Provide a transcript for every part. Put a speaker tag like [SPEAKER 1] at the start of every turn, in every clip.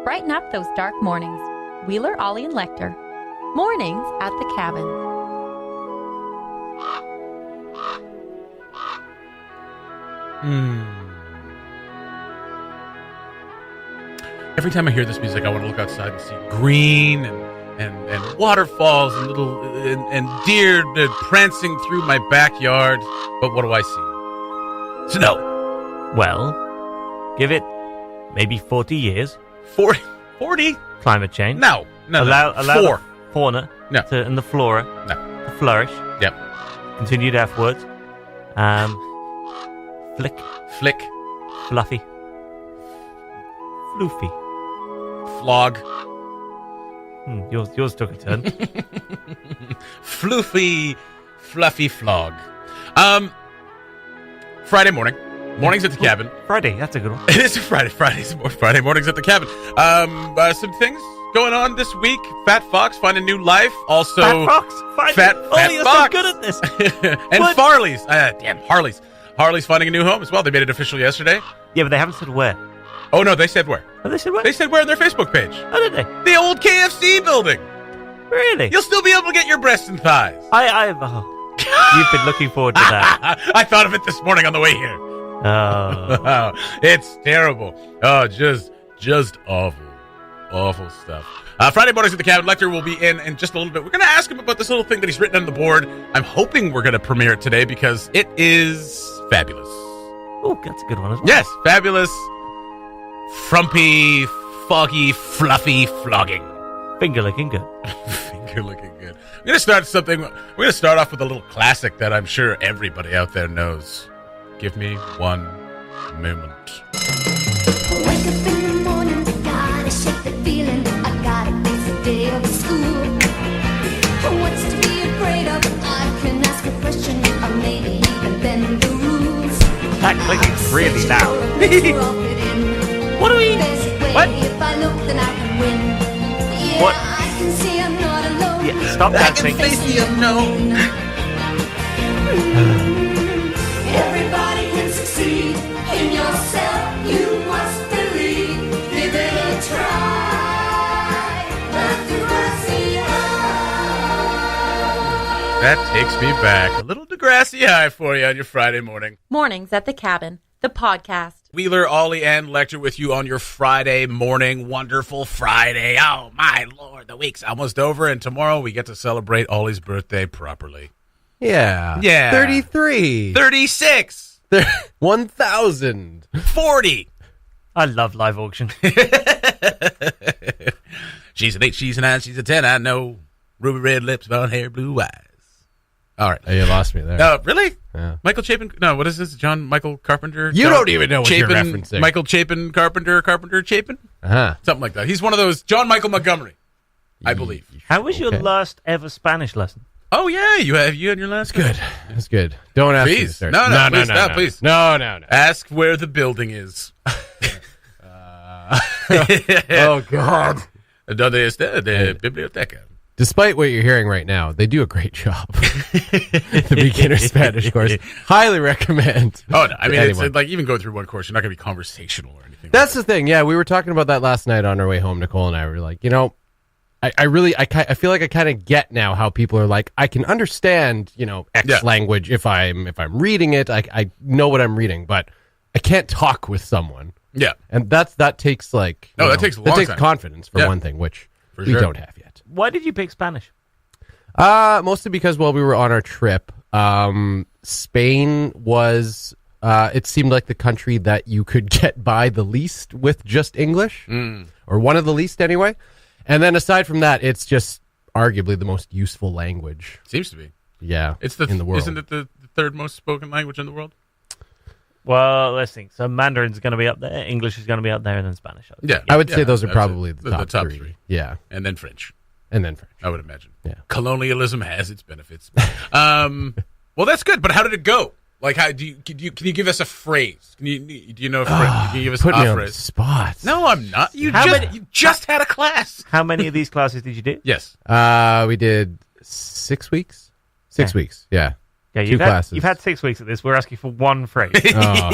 [SPEAKER 1] Brighten up those dark mornings. Wheeler, Ollie, and Lekter. Mornings at the Cabin.
[SPEAKER 2] Every time I hear this music, I want to look outside and see green and waterfalls and little and deer prancing through my backyard. But what do I see? Snow.
[SPEAKER 3] Well, give it maybe 40 years.
[SPEAKER 2] 40?
[SPEAKER 3] Climate change.
[SPEAKER 2] No.
[SPEAKER 3] Allow
[SPEAKER 2] Four.
[SPEAKER 3] the fauna and the flora to flourish.
[SPEAKER 2] Yep.
[SPEAKER 3] Continued F words. Flick. Fluffy. Floofy.
[SPEAKER 2] Flog.
[SPEAKER 3] Yours took a turn.
[SPEAKER 2] Floofy, fluffy flog. Friday morning. Mornings at the cabin.
[SPEAKER 3] Friday, that's a good one.
[SPEAKER 2] It is a Friday. Friday mornings at the cabin. Some things going on this week. Fat Fox finding new life. Also,
[SPEAKER 3] Fat Fox.
[SPEAKER 2] Fat
[SPEAKER 3] you're
[SPEAKER 2] Fox.
[SPEAKER 3] so good at this.
[SPEAKER 2] And
[SPEAKER 3] What?
[SPEAKER 2] Farley's. Harley's finding a new home as well. They made it official yesterday.
[SPEAKER 3] Yeah, but they haven't said where.
[SPEAKER 2] Oh no, they said where.
[SPEAKER 3] Oh, they said where?
[SPEAKER 2] They said where on their Facebook page.
[SPEAKER 3] Oh, did they?
[SPEAKER 2] The old KFC building.
[SPEAKER 3] Really?
[SPEAKER 2] You'll still be able to get your breasts and thighs.
[SPEAKER 3] You've been looking forward to that.
[SPEAKER 2] I thought of it this morning on the way here.
[SPEAKER 3] Oh.
[SPEAKER 2] It's terrible. Oh, just awful stuff. Friday mornings at the cabin. Lekter will be in just a little bit. We're going to ask him about this little thing that he's written on the board. I'm hoping we're going to premiere it today because it is fabulous.
[SPEAKER 3] Oh, that's a good one as well.
[SPEAKER 2] Yes, fabulous, frumpy, foggy, fluffy flogging.
[SPEAKER 3] Finger looking good.
[SPEAKER 2] Finger looking good. We're going to start something. We're going to start off with a little classic that I'm sure everybody out there knows. Give me one moment.
[SPEAKER 4] Wake up in the morning, gotta shake the feeling. I gotta face the day of school. What's to be afraid of? I can ask a question, I may even bend the rules.
[SPEAKER 3] That clicking's really loud. What do we? What?
[SPEAKER 4] If I look, then I can win. Yeah,
[SPEAKER 3] What?
[SPEAKER 4] I can see I'm not alone.
[SPEAKER 3] Yeah, stop dancing.
[SPEAKER 2] the unknown.
[SPEAKER 4] Everybody can succeed in yourself. You must believe. Give it a try. Let the mercy
[SPEAKER 2] That takes me back. A little Degrassi High for you on your Friday morning.
[SPEAKER 1] Mornings at the Cabin, the podcast.
[SPEAKER 2] Wheeler, Ollie, and Lekter with you on your Friday morning. Wonderful Friday. Oh, my Lord. The week's almost over, and tomorrow we get to celebrate Ollie's birthday properly.
[SPEAKER 5] Yeah.
[SPEAKER 2] Yeah.
[SPEAKER 5] 33.
[SPEAKER 2] 36.
[SPEAKER 5] 1,000.
[SPEAKER 2] 40.
[SPEAKER 3] I love live auction.
[SPEAKER 2] She's an 8, she's a 9, she's a 10, I know. Ruby red lips, brown hair, blue eyes. All right.
[SPEAKER 5] Oh, you lost me there.
[SPEAKER 2] Really?
[SPEAKER 5] Yeah.
[SPEAKER 2] Michael Chapin? No, what is this? John Michael Carpenter?
[SPEAKER 5] You don't even know what you're
[SPEAKER 2] Chapin,
[SPEAKER 5] referencing.
[SPEAKER 2] Michael Chapin, Carpenter Chapin?
[SPEAKER 5] Uh-huh.
[SPEAKER 2] Something like that. He's one of those. John Michael Montgomery, I believe.
[SPEAKER 3] How was your last ever Spanish lesson?
[SPEAKER 2] Oh, yeah. You had your last
[SPEAKER 5] Good. That's good. Don't ask me to
[SPEAKER 2] Please.
[SPEAKER 5] start.
[SPEAKER 2] No, please.
[SPEAKER 5] No.
[SPEAKER 2] Please.
[SPEAKER 5] No.
[SPEAKER 2] Ask where the building is.
[SPEAKER 5] Oh, God.
[SPEAKER 2] Donde está de biblioteca?
[SPEAKER 5] Despite what you're hearing right now, they do a great job. The beginner Spanish course. Highly recommend.
[SPEAKER 2] Oh, no. I mean,
[SPEAKER 5] anyone.
[SPEAKER 2] it's like even go through one course, you're not going to be conversational or anything.
[SPEAKER 5] That's the thing. Yeah, we were talking about that last night on our way home. Nicole and I were like, I feel like I kind of get now how people are like, I can understand, X language if I'm reading it. I know what I'm reading, but I can't talk with someone.
[SPEAKER 2] Yeah.
[SPEAKER 5] And that takes like
[SPEAKER 2] that takes a long time.
[SPEAKER 5] confidence for one thing, which we don't have yet.
[SPEAKER 3] Why did you pick Spanish?
[SPEAKER 5] Mostly because while we were on our trip, Spain was it seemed like the country that you could get by the least with just English, or one of the least anyway. And then aside from that, it's just arguably the most useful language.
[SPEAKER 2] Seems to be.
[SPEAKER 5] Yeah,
[SPEAKER 2] It's
[SPEAKER 5] in the world.
[SPEAKER 2] Isn't it the third most spoken language in the world?
[SPEAKER 3] Well, let's think. So Mandarin's going to be up there, English is going to be up there, and then Spanish.
[SPEAKER 2] Yeah.
[SPEAKER 5] I would say those are
[SPEAKER 2] that's
[SPEAKER 5] probably
[SPEAKER 2] it.
[SPEAKER 5] the top three. Yeah,
[SPEAKER 2] And then French,
[SPEAKER 5] and then French.
[SPEAKER 2] I would imagine.
[SPEAKER 5] Yeah.
[SPEAKER 2] Colonialism has its benefits. Well, that's good, but how did it go? Like, how can you give us a phrase? Do you know a phrase? Can you give us
[SPEAKER 5] Put me
[SPEAKER 2] a
[SPEAKER 5] on the
[SPEAKER 2] phrase?
[SPEAKER 5] spot.
[SPEAKER 2] No, I'm not. You
[SPEAKER 3] How
[SPEAKER 2] just had a class.
[SPEAKER 3] How many of these classes did you do?
[SPEAKER 2] Yes.
[SPEAKER 5] We did 6 weeks. 6 weeks. Yeah.
[SPEAKER 3] Yeah,
[SPEAKER 5] 2 classes.
[SPEAKER 3] You've had 6 weeks at this. We're asking for one phrase.
[SPEAKER 5] Oh.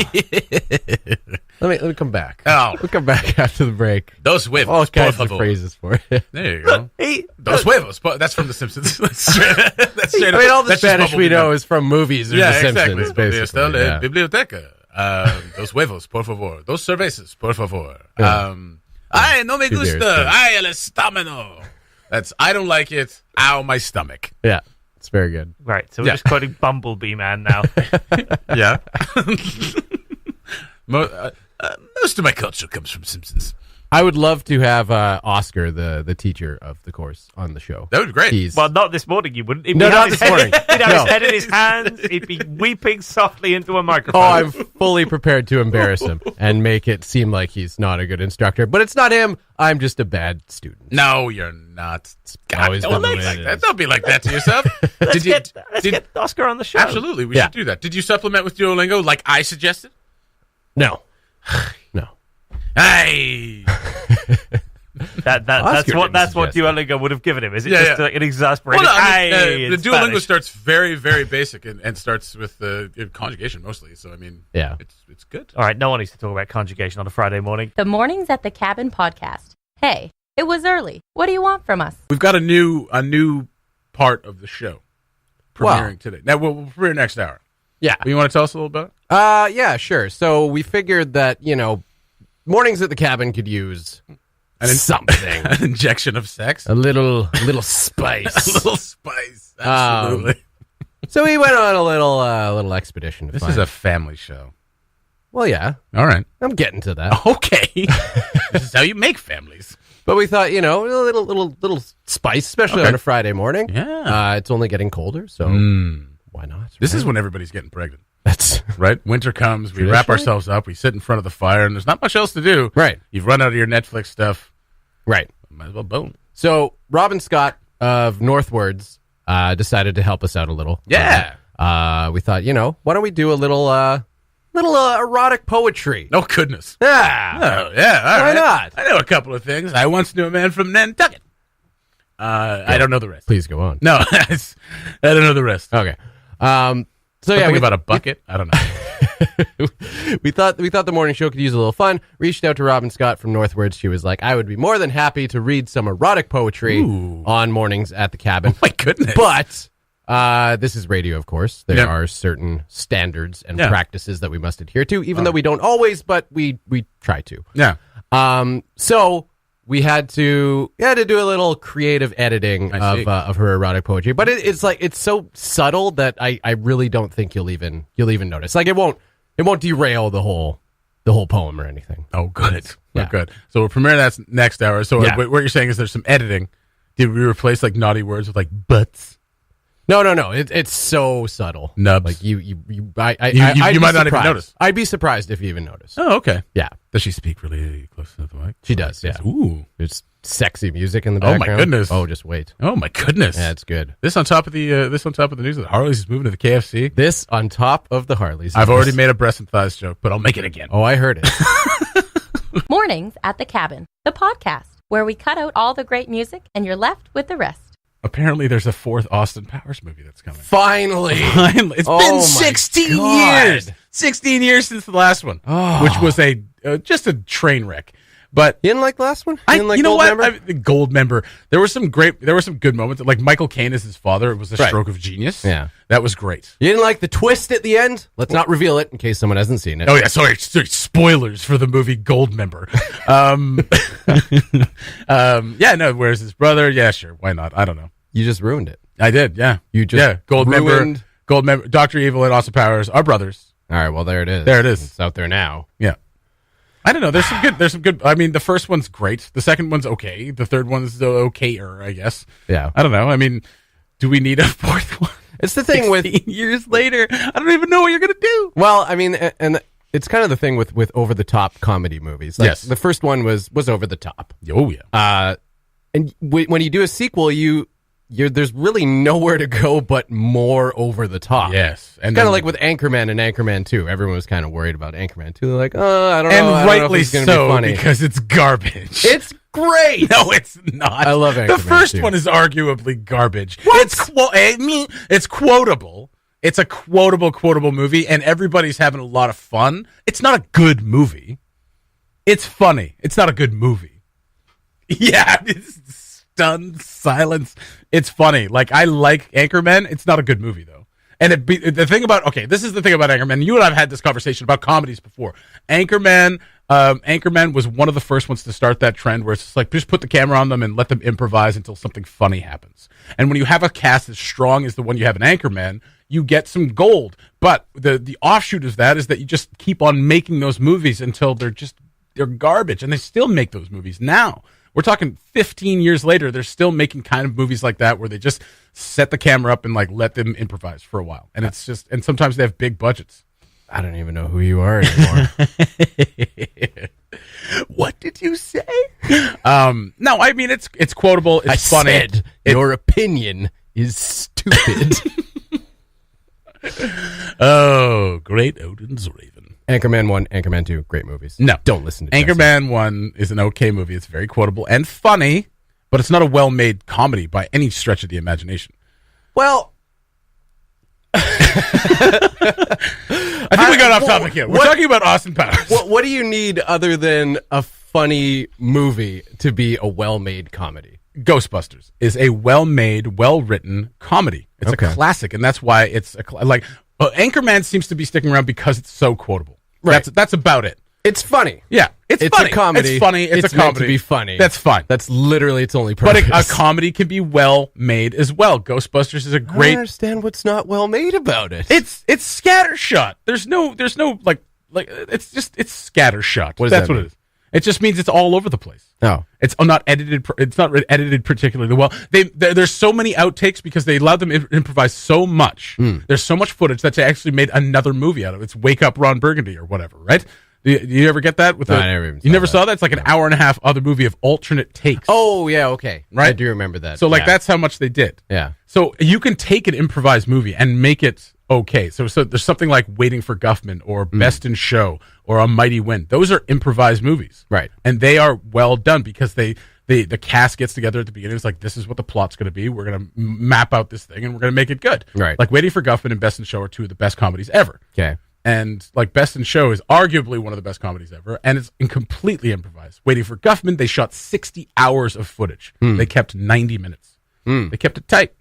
[SPEAKER 5] Let me come back.
[SPEAKER 2] Oh.
[SPEAKER 5] We'll come back after the break.
[SPEAKER 2] Dos huevos,
[SPEAKER 5] All
[SPEAKER 2] por
[SPEAKER 5] kinds of
[SPEAKER 2] favor.
[SPEAKER 5] phrases for you.
[SPEAKER 2] There you go. Dos huevos. That's from The Simpsons. That's straight
[SPEAKER 5] I mean, all the
[SPEAKER 2] that's just
[SPEAKER 5] Spanish we
[SPEAKER 2] Bumblebee
[SPEAKER 5] know
[SPEAKER 2] now.
[SPEAKER 5] is from movies or
[SPEAKER 2] Yeah,
[SPEAKER 5] The Simpsons,
[SPEAKER 2] exactly.
[SPEAKER 5] basically.
[SPEAKER 2] Está la
[SPEAKER 5] Yeah.
[SPEAKER 2] biblioteca. Dos huevos, por favor. Dos cervezas, por favor.
[SPEAKER 5] Yeah.
[SPEAKER 2] Ay, no me
[SPEAKER 5] Two beers,
[SPEAKER 2] gusta.
[SPEAKER 5] yeah.
[SPEAKER 2] Ay, el estómago. That's, I don't like it. Ow, my stomach.
[SPEAKER 5] Yeah, it's very good.
[SPEAKER 3] Right, so we're
[SPEAKER 2] Yeah.
[SPEAKER 3] just quoting Bumblebee Man now.
[SPEAKER 2] Yeah. Most of my culture comes from Simpsons.
[SPEAKER 5] I would love to have Oscar, the teacher of the course, on the show.
[SPEAKER 2] That would be great.
[SPEAKER 5] He's
[SPEAKER 3] Well, not this morning, you wouldn't. He'd
[SPEAKER 5] No,
[SPEAKER 3] have
[SPEAKER 5] not
[SPEAKER 3] his
[SPEAKER 5] this morning.
[SPEAKER 3] He'd have
[SPEAKER 5] No.
[SPEAKER 3] his head in his hands. He'd be weeping softly into a microphone.
[SPEAKER 5] Oh, I'm fully prepared to embarrass him and make it seem like he's not a good instructor. But it's not him. I'm just a bad student.
[SPEAKER 2] No, you're not. God,
[SPEAKER 5] always
[SPEAKER 2] don't
[SPEAKER 5] been
[SPEAKER 2] be
[SPEAKER 5] the way
[SPEAKER 2] like
[SPEAKER 5] it
[SPEAKER 2] that.
[SPEAKER 5] is.
[SPEAKER 2] Don't be like that to yourself.
[SPEAKER 3] Let's get Oscar on the show.
[SPEAKER 2] Absolutely, we
[SPEAKER 5] Yeah.
[SPEAKER 2] should do that. Did you supplement with Duolingo like I suggested?
[SPEAKER 5] No. No.
[SPEAKER 2] Hey.
[SPEAKER 3] That's what
[SPEAKER 5] didn't
[SPEAKER 3] what
[SPEAKER 5] suggest
[SPEAKER 3] Duolingo would have given him. Is it
[SPEAKER 2] Yeah,
[SPEAKER 3] just
[SPEAKER 2] yeah.
[SPEAKER 3] an exasperated?
[SPEAKER 2] Well, no, I mean,
[SPEAKER 3] "Hey,
[SPEAKER 2] the
[SPEAKER 3] in
[SPEAKER 2] Duolingo
[SPEAKER 3] Spanish."
[SPEAKER 2] starts very, very basic and starts with conjugation mostly. So, I mean,
[SPEAKER 5] Yeah.
[SPEAKER 2] it's good.
[SPEAKER 3] All right, no one needs to talk about conjugation on a Friday morning.
[SPEAKER 1] The Mornings at the Cabin podcast. Hey, it was early. What do you want from us?
[SPEAKER 2] We've got a new part of the show premiering today. Now, we'll premiere next hour.
[SPEAKER 5] Yeah.
[SPEAKER 2] You want to tell us a little about it?
[SPEAKER 5] Yeah, sure. So we figured that, mornings at the cabin could use something.
[SPEAKER 2] An injection of sex?
[SPEAKER 5] a little spice.
[SPEAKER 2] A little spice. Absolutely.
[SPEAKER 5] So we went on a little expedition to
[SPEAKER 2] This
[SPEAKER 5] find.
[SPEAKER 2] is a family show.
[SPEAKER 5] Well, yeah.
[SPEAKER 2] All right.
[SPEAKER 5] I'm getting to that.
[SPEAKER 2] Okay. This is how you make families.
[SPEAKER 5] But we thought, a little spice, especially
[SPEAKER 2] Okay.
[SPEAKER 5] on a Friday morning.
[SPEAKER 2] Yeah.
[SPEAKER 5] It's only getting colder, so why not?
[SPEAKER 2] This
[SPEAKER 5] right?
[SPEAKER 2] is when everybody's getting pregnant,
[SPEAKER 5] That's
[SPEAKER 2] right? Winter comes, we wrap
[SPEAKER 5] Traditionally?
[SPEAKER 2] ourselves up, we sit in front of the fire, and there's not much else to do.
[SPEAKER 5] right.
[SPEAKER 2] You've run out of your Netflix stuff.
[SPEAKER 5] Right.
[SPEAKER 2] Might as well bone.
[SPEAKER 5] So Robyn Scott of Northwords decided to help us out a little.
[SPEAKER 2] Yeah.
[SPEAKER 5] We thought, why don't we do a little erotic poetry?
[SPEAKER 2] Oh, goodness.
[SPEAKER 5] Yeah.
[SPEAKER 2] Oh, yeah. All
[SPEAKER 5] Why
[SPEAKER 2] right.
[SPEAKER 5] not?
[SPEAKER 2] I know a couple of things. I once knew a man from Nantucket. I don't know the rest.
[SPEAKER 5] Please go on.
[SPEAKER 2] No, I don't know the rest.
[SPEAKER 5] Okay. So
[SPEAKER 2] Something
[SPEAKER 5] yeah,
[SPEAKER 2] about a bucket? I don't know.
[SPEAKER 5] we thought the morning show could use a little fun. Reached out to Robyn Scott from Northwords. She was like, I would be more than happy to read some erotic poetry
[SPEAKER 2] Ooh.
[SPEAKER 5] on mornings at the cabin.
[SPEAKER 2] My goodness.
[SPEAKER 5] But this is radio, of course. There
[SPEAKER 2] Yep.
[SPEAKER 5] are certain standards and
[SPEAKER 2] Yeah.
[SPEAKER 5] practices that we must adhere to, even though we don't always, but we try to.
[SPEAKER 2] Yeah.
[SPEAKER 5] So we had to do a little creative editing
[SPEAKER 2] I see.
[SPEAKER 5] of her erotic poetry, but it's so subtle that I really don't think you'll even notice. Like it won't derail the whole poem or anything.
[SPEAKER 2] Oh, good.
[SPEAKER 5] Yeah.
[SPEAKER 2] Oh, good. So we'll premiere that next hour. So
[SPEAKER 5] Yeah.
[SPEAKER 2] what you're saying is there's some editing. Did we replace like naughty words with like butts?
[SPEAKER 5] No. It's so subtle.
[SPEAKER 2] Nubs.
[SPEAKER 5] Like you
[SPEAKER 2] You
[SPEAKER 5] I'd
[SPEAKER 2] might
[SPEAKER 5] be
[SPEAKER 2] not even
[SPEAKER 5] surprised.
[SPEAKER 2] notice.
[SPEAKER 5] I'd be surprised if you even notice.
[SPEAKER 2] Oh, okay.
[SPEAKER 5] Yeah,
[SPEAKER 2] Does she speak really close to the mic?
[SPEAKER 5] she does. Yeah,
[SPEAKER 2] Ooh.
[SPEAKER 5] there's sexy music in the
[SPEAKER 2] Oh, my
[SPEAKER 5] background.
[SPEAKER 2] goodness.
[SPEAKER 5] Oh, just wait.
[SPEAKER 2] Oh my goodness.
[SPEAKER 5] Yeah, it's good.
[SPEAKER 2] This on top of the news that Harley's is moving to the KFC.
[SPEAKER 5] This on top of the Harleys.
[SPEAKER 2] I've already made a breast and thighs joke, but I'll make it again.
[SPEAKER 5] Oh, I heard it.
[SPEAKER 1] Mornings at the Cabin, the podcast, where we cut out all the great music and you're left with the rest.
[SPEAKER 2] Apparently, there's a fourth Austin Powers movie that's coming.
[SPEAKER 5] Finally.
[SPEAKER 2] Finally, it's
[SPEAKER 5] Oh
[SPEAKER 2] been
[SPEAKER 5] my
[SPEAKER 2] 16
[SPEAKER 5] God.
[SPEAKER 2] years. 16 years since the last one,
[SPEAKER 5] Oh.
[SPEAKER 2] which was a just a train wreck. But
[SPEAKER 5] You didn't like the last one?
[SPEAKER 2] I,
[SPEAKER 5] You didn't like
[SPEAKER 2] you know what?
[SPEAKER 5] Goldmember?
[SPEAKER 2] Goldmember. There were some good moments. Like Michael Caine as his father. It was a
[SPEAKER 5] Right.
[SPEAKER 2] stroke of genius.
[SPEAKER 5] Yeah.
[SPEAKER 2] that was great.
[SPEAKER 5] You didn't like the twist at the end? Let's not reveal it in case someone hasn't seen it.
[SPEAKER 2] Oh yeah, sorry. Spoilers for the movie Goldmember. Yeah, no. Where's his brother? Yeah, sure. Why not? I don't know.
[SPEAKER 5] You just ruined it.
[SPEAKER 2] I did. Yeah,
[SPEAKER 5] You just ruined-
[SPEAKER 2] Goldmember, Dr. Evil, and Austin Powers are brothers.
[SPEAKER 5] All right, well, there it is.
[SPEAKER 2] There it is.
[SPEAKER 5] It's out there now.
[SPEAKER 2] Yeah. I don't know. There's some good. I mean, the first one's great. The second one's okay. The third one's okayer, I guess.
[SPEAKER 5] Yeah.
[SPEAKER 2] I don't know. I mean, do we need a fourth one?
[SPEAKER 5] It's the thing with
[SPEAKER 2] 16 years later, I don't even know what you're gonna do.
[SPEAKER 5] Well, I mean, and it's kind of the thing with over the top comedy movies. Like,
[SPEAKER 2] Yes.
[SPEAKER 5] the first one was over the top,
[SPEAKER 2] Oh yeah.
[SPEAKER 5] and when you do a sequel, there's really nowhere to go but more over the top.
[SPEAKER 2] Yes, and
[SPEAKER 5] Kind
[SPEAKER 2] then-
[SPEAKER 5] of like with Anchorman and Anchorman 2. Everyone was kind of worried about Anchorman 2. They're like, I don't know.
[SPEAKER 2] and
[SPEAKER 5] I don't know if
[SPEAKER 2] rightly
[SPEAKER 5] it's gonna be
[SPEAKER 2] so
[SPEAKER 5] funny.
[SPEAKER 2] because it's garbage.
[SPEAKER 5] It's great.
[SPEAKER 2] No, it's not.
[SPEAKER 5] I love
[SPEAKER 2] The
[SPEAKER 5] Anchorman
[SPEAKER 2] first
[SPEAKER 5] too.
[SPEAKER 2] one is arguably garbage. It's quotable. It's a quotable movie, and everybody's having a lot of fun. It's not a good movie. It's funny. It's not a good movie. Yeah, it's stunned silence. It's funny. Like, I like Anchorman. It's not a good movie, though. And the thing about, okay, this is the thing about Anchorman. You and I have had this conversation about comedies before. Anchorman was one of the first ones to start that trend where it's just like, just put the camera on them and let them improvise until something funny happens. And when you have a cast as strong as the one you have in Anchorman, you get some gold. But the offshoot of that is that you just keep on making those movies until they're garbage. And they still make those movies now. We're talking 15 years later, they're still making kind of movies like that where they just set the camera up and like let them improvise for a while. And it's just, and sometimes they have big budgets.
[SPEAKER 5] I don't even know who you are anymore.
[SPEAKER 2] What did you say? No, I mean, it's quotable. It's funny.
[SPEAKER 5] Said your opinion is stupid.
[SPEAKER 2] Oh, great Odin's Raven.
[SPEAKER 5] Anchorman 1, Anchorman 2, great movies.
[SPEAKER 2] No.
[SPEAKER 5] Don't listen to Jesse.
[SPEAKER 2] Anchorman 1 is an okay movie. It's very quotable and funny, but it's not a well-made comedy by any stretch of the imagination.
[SPEAKER 5] Well,
[SPEAKER 2] I think we got off topic here. We're talking about Austin Powers.
[SPEAKER 5] what do you need other than a funny movie to be a well-made comedy?
[SPEAKER 2] Ghostbusters is a well-made, well-written comedy. It's a classic, and that's why it's Anchorman seems to be sticking around because it's so quotable.
[SPEAKER 5] Right.
[SPEAKER 2] That's about it.
[SPEAKER 5] It's funny.
[SPEAKER 2] Yeah, it's funny.
[SPEAKER 5] A comedy.
[SPEAKER 2] It's funny. It's a comedy.
[SPEAKER 5] Meant to be funny.
[SPEAKER 2] That's fine.
[SPEAKER 5] That's literally its only purpose.
[SPEAKER 2] But a comedy can be well made as well. Ghostbusters is a
[SPEAKER 5] I don't
[SPEAKER 2] great.
[SPEAKER 5] understand what's not well made about it.
[SPEAKER 2] It's scattershot. There's no like it's scattershot.
[SPEAKER 5] What does
[SPEAKER 2] That's
[SPEAKER 5] that
[SPEAKER 2] what
[SPEAKER 5] mean?
[SPEAKER 2] it is. It just means it's all over the place.
[SPEAKER 5] Oh,
[SPEAKER 2] It's not edited. It's not edited particularly well. There's so many outtakes because they allowed them to improvise so much. There's so much footage that they actually made another movie out of it. It's Wake Up Ron Burgundy or whatever, right? Do you ever get that?
[SPEAKER 5] No, I never even
[SPEAKER 2] you never
[SPEAKER 5] saw
[SPEAKER 2] saw that? It's like an hour and a half other movie of alternate takes.
[SPEAKER 5] Oh, yeah, okay.
[SPEAKER 2] Right?
[SPEAKER 5] I do remember that.
[SPEAKER 2] So, like,
[SPEAKER 5] yeah.
[SPEAKER 2] that's how much they did.
[SPEAKER 5] Yeah.
[SPEAKER 2] So, you can take an improvised movie and make it okay. So there's something like Waiting for Guffman or Best in Show or A Mighty Wind. Those are improvised movies.
[SPEAKER 5] Right.
[SPEAKER 2] And they are well done because the cast gets together at the beginning. It's like, this is what the plot's going to be. We're going to map out this thing and we're going to make it good.
[SPEAKER 5] Right.
[SPEAKER 2] Like Waiting for Guffman and Best in Show are two of the best comedies ever.
[SPEAKER 5] Okay.
[SPEAKER 2] And like Best in Show is arguably one of the best comedies ever, and it's completely improvised. Waiting for Guffman, they shot 60 hours of footage. They kept 90 minutes. They kept it tight.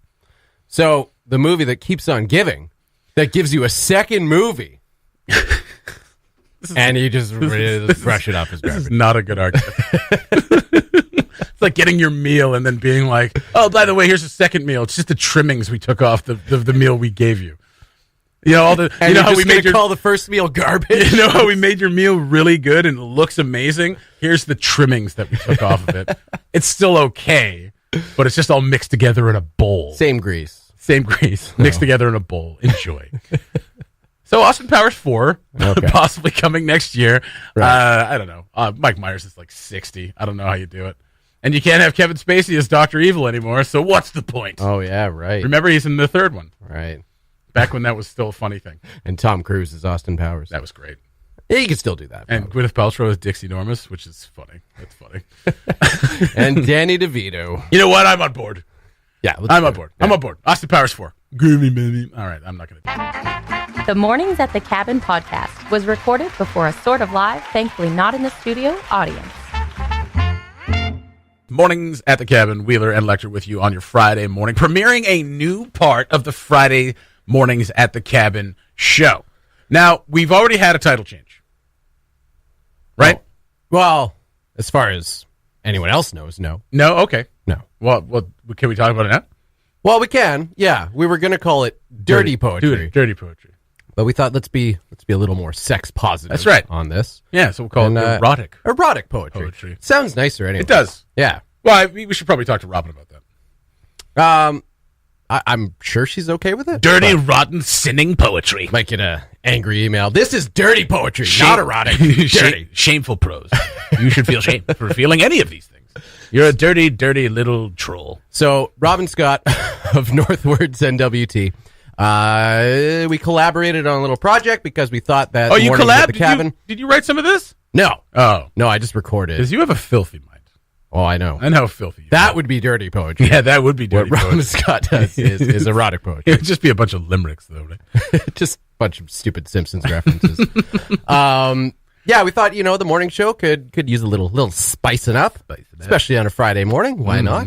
[SPEAKER 5] So the movie that keeps on giving, that gives you a second movie, and you just brush it off as
[SPEAKER 2] This
[SPEAKER 5] garbage.
[SPEAKER 2] is not a good argument. It's like getting your meal and then being like, oh, by the way, here's a second meal. It's just the trimmings we took off the meal we gave you. You know, all the
[SPEAKER 5] And
[SPEAKER 2] you know
[SPEAKER 5] you're
[SPEAKER 2] how
[SPEAKER 5] just
[SPEAKER 2] we made
[SPEAKER 5] gonna call the first meal garbage.
[SPEAKER 2] you know how we made your meal really good and it looks amazing? Here's the trimmings that we took off of it. It's still okay, but it's just all mixed together in a bowl.
[SPEAKER 5] Same grease.
[SPEAKER 2] Same grease, mixed together in a bowl. Enjoy. So Austin Powers 4, possibly coming next year.
[SPEAKER 5] Right.
[SPEAKER 2] I don't know. Mike Myers is like 60. I don't know how you do it. And you can't have Kevin Spacey as Dr. Evil anymore, so what's the point?
[SPEAKER 5] Oh, yeah, right.
[SPEAKER 2] Remember, he's in the third one.
[SPEAKER 5] Right.
[SPEAKER 2] Back when that was still a funny thing.
[SPEAKER 5] And Tom Cruise is Austin Powers.
[SPEAKER 2] That was great.
[SPEAKER 5] Yeah, you can still do that.
[SPEAKER 2] And Gwyneth Paltrow is Dixie Normus, which is funny. That's funny.
[SPEAKER 5] And Danny DeVito.
[SPEAKER 2] You know what? I'm on board.
[SPEAKER 5] Yeah,
[SPEAKER 2] I'm on board. I'm on board. Austin Powers 4. Give me, baby. All right, I'm not going to do it.
[SPEAKER 1] The Mornings at the Cabin podcast was recorded before a sort of live, thankfully not in the studio, audience.
[SPEAKER 2] Mornings at the Cabin, Wheeler and Lekter with you on your Friday morning, premiering a new part of the Friday Mornings at the Cabin show. Now, we've already had a title change. Right?
[SPEAKER 5] Well, as far as anyone else knows, no.
[SPEAKER 2] No? Okay.
[SPEAKER 5] No.
[SPEAKER 2] Well, can we talk about it now?
[SPEAKER 5] Well, we can. Yeah, we were going to call it Dirty Poetry.
[SPEAKER 2] Dirty Poetry.
[SPEAKER 5] But we thought let's be a little more sex positive.
[SPEAKER 2] That's right.
[SPEAKER 5] On this.
[SPEAKER 2] Yeah, so we'll call it
[SPEAKER 5] erotic poetry. Sounds nicer anyway.
[SPEAKER 2] It does.
[SPEAKER 5] Yeah.
[SPEAKER 2] Well, we should probably talk to Robyn about that.
[SPEAKER 5] I'm sure she's okay with it.
[SPEAKER 2] Dirty, rotten, sinning poetry.
[SPEAKER 5] Might get a angry email. This is dirty poetry, not erotic. Dirty.
[SPEAKER 2] Shameful prose. You should feel shame for feeling any of these things. You're a dirty, dirty little troll.
[SPEAKER 5] So, Robyn Scott of Northwords NWT. We collaborated on a little project because we thought that.
[SPEAKER 2] Oh, you
[SPEAKER 5] Mornings at
[SPEAKER 2] collabed?
[SPEAKER 5] the cabin.
[SPEAKER 2] Did you write some of this?
[SPEAKER 5] No.
[SPEAKER 2] Oh.
[SPEAKER 5] No, I just recorded.
[SPEAKER 2] Because you have a filthy mind.
[SPEAKER 5] Oh, I know.
[SPEAKER 2] And how filthy. You
[SPEAKER 5] That
[SPEAKER 2] are.
[SPEAKER 5] would be dirty poetry.
[SPEAKER 2] Yeah, that would be dirty
[SPEAKER 5] What Robyn
[SPEAKER 2] poetry.
[SPEAKER 5] Scott does is erotic poetry.
[SPEAKER 2] It would just be a bunch of limericks, though, right?
[SPEAKER 5] Just a bunch of stupid Simpsons references. Yeah, we thought, the morning show could use a little spicing up, especially on a Friday morning. Why not?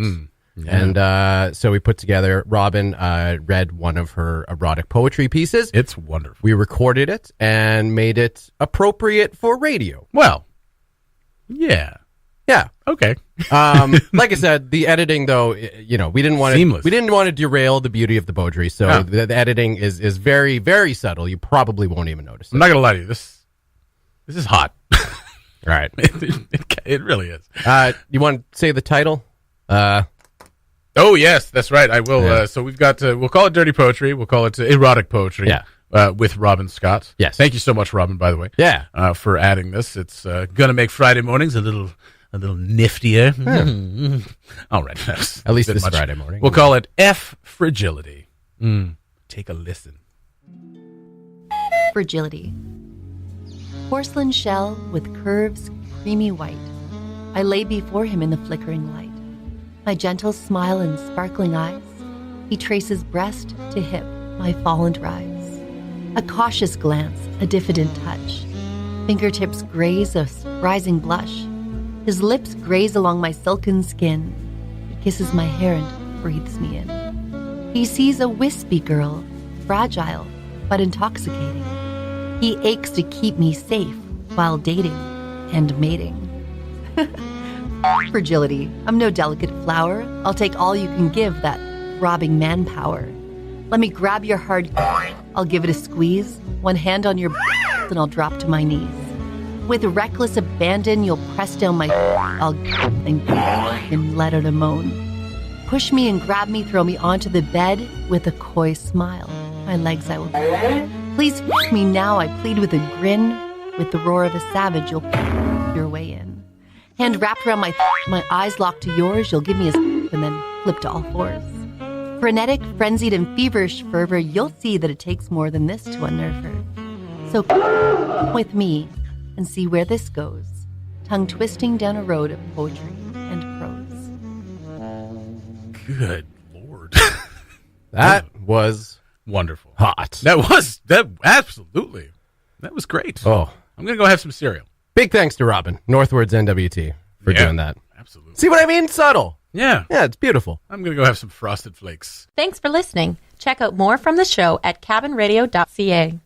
[SPEAKER 2] Yeah.
[SPEAKER 5] And so we put together, Robyn read one of her erotic poetry pieces.
[SPEAKER 2] It's wonderful.
[SPEAKER 5] We recorded it and made it appropriate for radio.
[SPEAKER 2] Well, yeah.
[SPEAKER 5] Yeah.
[SPEAKER 2] Okay.
[SPEAKER 5] Like I said, the editing, though, we didn't want
[SPEAKER 2] Seamless.
[SPEAKER 5] to derail the beauty of the poetry. So
[SPEAKER 2] No.
[SPEAKER 5] the editing is very, very subtle. You probably won't even notice it.
[SPEAKER 2] I'm not going to lie to you. This is hot.
[SPEAKER 5] Right.
[SPEAKER 2] It really is.
[SPEAKER 5] You want to say the title?
[SPEAKER 2] Oh, yes, that's right. I will.
[SPEAKER 5] Yeah.
[SPEAKER 2] So we've got, we'll call it dirty poetry. We'll call it erotic poetry.
[SPEAKER 5] Yeah.
[SPEAKER 2] With Robyn Scott.
[SPEAKER 5] Yes.
[SPEAKER 2] Thank you so much, Robyn, by the way.
[SPEAKER 5] Yeah.
[SPEAKER 2] For adding this. It's going to make Friday mornings a little niftier. All right. That's
[SPEAKER 5] At least
[SPEAKER 2] a bit
[SPEAKER 5] this
[SPEAKER 2] much.
[SPEAKER 5] Friday morning.
[SPEAKER 2] We'll call it F Fragility. Take a listen.
[SPEAKER 6] Fragility. Porcelain shell with curves creamy white. I lay before him in the flickering light. My gentle smile and sparkling eyes. He traces breast to hip, my fallen rise. A cautious glance, a diffident touch. Fingertips graze a rising blush. His lips graze along my silken skin. He kisses my hair and breathes me in. He sees a wispy girl, fragile but intoxicating. He aches to keep me safe while dating and mating. Fragility. I'm no delicate flower. I'll take all you can give, that robbing manpower. Let me grab your hard. I'll give it a squeeze. One hand on your and I'll drop to my knees. With reckless abandon, you'll press down my. I'll and let out a moan. Push me and grab me, throw me onto the bed with a coy smile. My legs I will. Please me now, I plead with a grin. With the roar of a savage, you'll your way in. Hand wrapped around my eyes locked to yours, you'll give me a and then flip to all fours. Frenetic, frenzied, and feverish fervor, you'll see that it takes more than this to unnerve her. So with me and see where this goes, tongue twisting down a road of poetry and prose.
[SPEAKER 2] Good Lord.
[SPEAKER 5] That was
[SPEAKER 2] Wonderful.
[SPEAKER 5] hot.
[SPEAKER 2] Absolutely. That was great.
[SPEAKER 5] Oh,
[SPEAKER 2] I'm going to go have some cereal.
[SPEAKER 5] big thanks to Robyn, Northwords NWT, for
[SPEAKER 2] Yeah.
[SPEAKER 5] doing that.
[SPEAKER 2] Absolutely.
[SPEAKER 5] See what I mean? Subtle.
[SPEAKER 2] Yeah.
[SPEAKER 5] Yeah, it's beautiful.
[SPEAKER 2] I'm going to go have some Frosted Flakes.
[SPEAKER 1] Thanks for listening. Check out more from the show at cabinradio.ca.